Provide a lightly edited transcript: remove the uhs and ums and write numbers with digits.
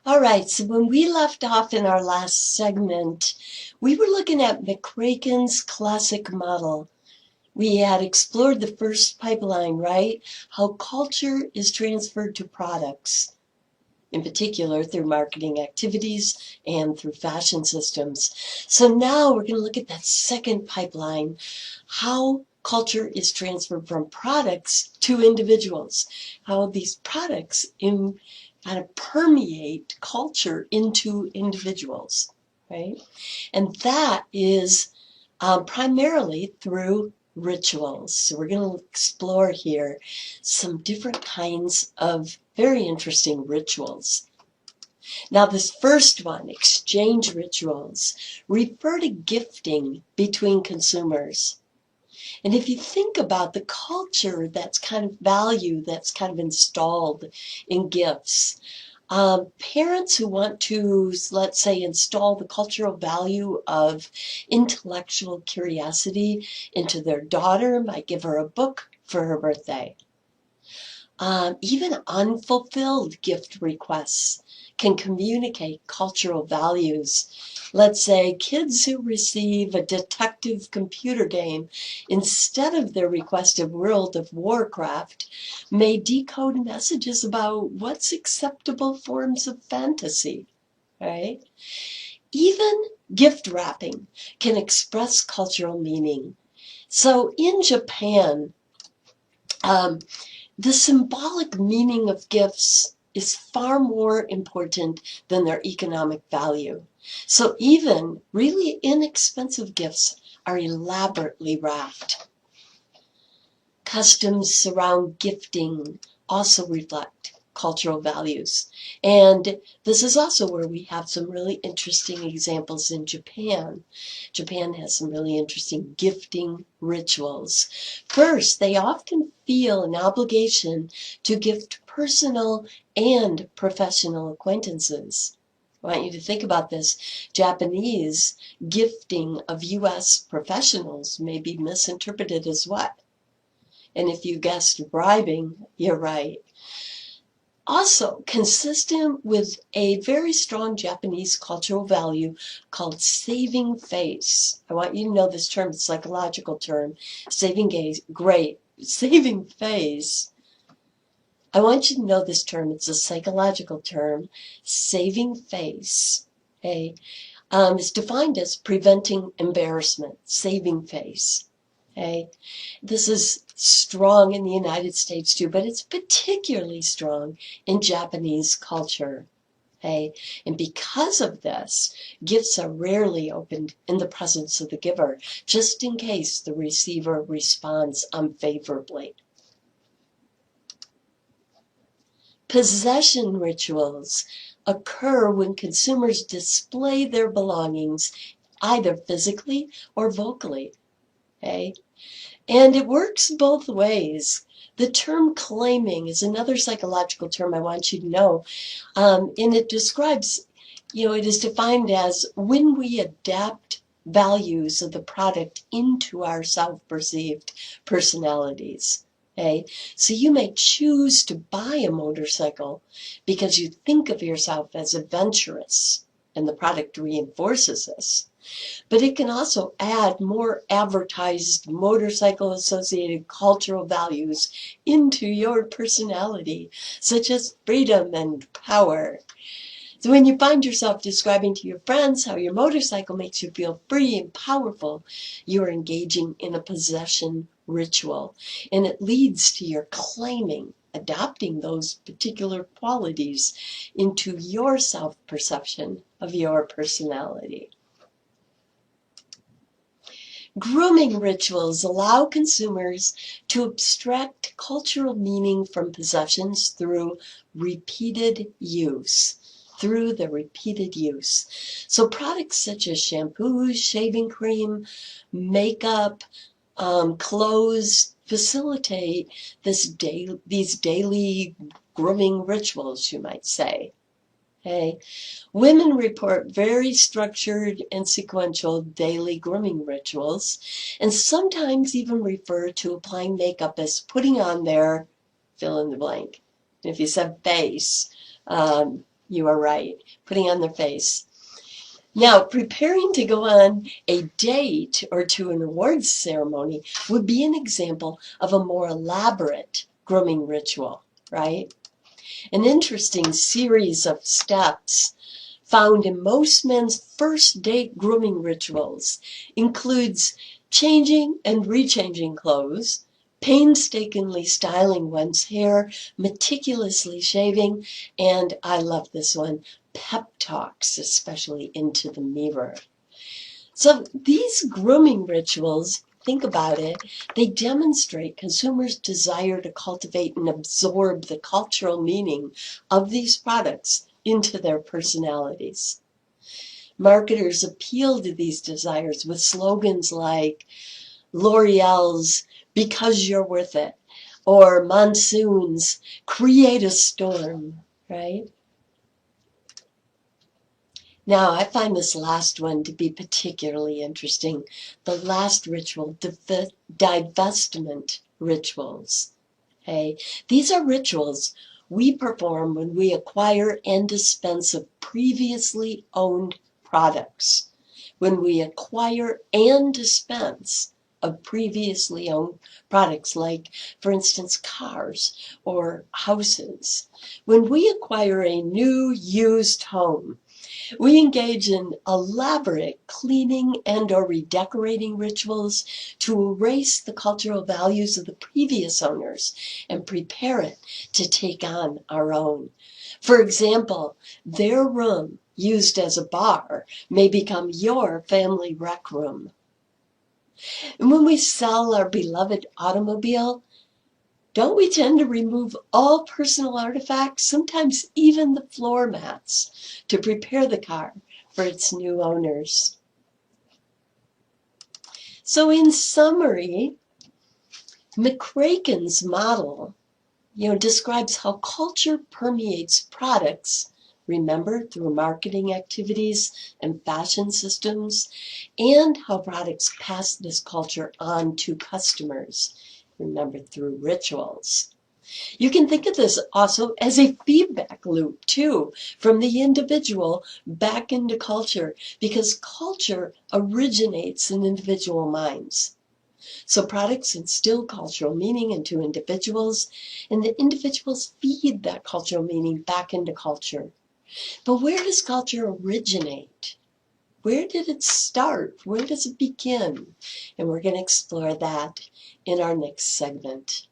All right, so when we left off in our last segment, we were looking at McCracken's classic model. We had explored the first pipeline, right? How culture is transferred to products, in particular through marketing activities and through fashion systems. So now we're going to look at that second pipeline, how culture is transferred from products to individuals, how these products kind of permeate culture into individuals, right? And that is primarily through rituals. So we're going to explore here some different kinds of very interesting rituals. Now, this first one, exchange rituals, refer to gifting between consumers. And if you think about the culture that's kind of value that's kind of installed in gifts, parents who want to, let's say, install the cultural value of intellectual curiosity into their daughter might give her a book for her birthday. Even unfulfilled gift requests can communicate cultural values. Let's say kids who receive a detective computer game instead of their requested World of Warcraft may decode messages about what's acceptable forms of fantasy, right? Even gift wrapping can express cultural meaning. So in Japan, the symbolic meaning of gifts is far more important than their economic value. So even really inexpensive gifts are elaborately wrapped. Customs around gifting also reflect cultural values. And this is also where we have some really interesting examples in Japan. Japan has some really interesting gifting rituals. First, they often feel an obligation to gift personal and professional acquaintances. I want you to think about this. Japanese gifting of U.S. professionals may be misinterpreted as what? And if you guessed bribing, you're right. Also, consistent with a very strong Japanese cultural value called saving face. I want you to know this term, it's a psychological term. Saving face. I want you to know this term, it's a psychological term. Saving face, okay, is defined as preventing embarrassment, saving face. Okay. This is strong in the United States too, but it's particularly strong in Japanese culture. Okay. And because of this, gifts are rarely opened in the presence of the giver, just in case the receiver responds unfavorably. Possession rituals occur when consumers display their belongings either physically or vocally. Okay. And it works both ways. The term claiming is another psychological term I want you to know. And it describes, it is defined as when we adapt values of the product into our self-perceived personalities. Okay? So you may choose to buy a motorcycle because you think of yourself as adventurous, and the product reinforces this. But it can also add more advertised motorcycle associated cultural values into your personality, such as freedom and power. So when you find yourself describing to your friends how your motorcycle makes you feel free and powerful, you're engaging in a possession ritual. And it leads to your claiming, adopting those particular qualities into your self-perception of your personality. Grooming rituals allow consumers to abstract cultural meaning from possessions through repeated use. So products such as shampoos, shaving cream, makeup, clothes facilitate these daily grooming rituals, you might say. Okay. Women report very structured and sequential daily grooming rituals, and sometimes even refer to applying makeup as putting on their fill in the blank. If you said face, You are right. Putting on their face. Now, preparing to go on a date or to an awards ceremony would be an example of a more elaborate grooming ritual, right? An interesting series of steps found in most men's first date grooming rituals includes changing and rechanging clothes, painstakingly styling one's hair, meticulously shaving, and I love this one, pep talks, especially into the mirror. So these grooming rituals, think about it, they demonstrate consumers' desire to cultivate and absorb the cultural meaning of these products into their personalities. Marketers appeal to these desires with slogans like L'Oreal's "Because You're Worth It" or Monsoon's "Create a Storm," right? Now, I find this last one to be particularly interesting. The last ritual, divestment rituals. Okay? These are rituals we perform when we acquire and dispense of previously owned products. When we acquire and dispense of previously owned products, like, for instance, cars or houses. When we acquire a new used home, we engage in elaborate cleaning and or redecorating rituals to erase the cultural values of the previous owners and prepare it to take on our own. For example, their room used as a bar may become your family rec room. And when we sell our beloved automobile, don't we tend to remove all personal artifacts, sometimes even the floor mats, to prepare the car for its new owners? So in summary, McCracken's model, describes how culture permeates products, remember, through marketing activities and fashion systems, and how products pass this culture on to customers, remember, through rituals. You can think of this also as a feedback loop, too, from the individual back into culture, because culture originates in individual minds. So products instill cultural meaning into individuals, and the individuals feed that cultural meaning back into culture. But where does culture originate? Where did it start? Where does it begin? And we're going to explore that in our next segment.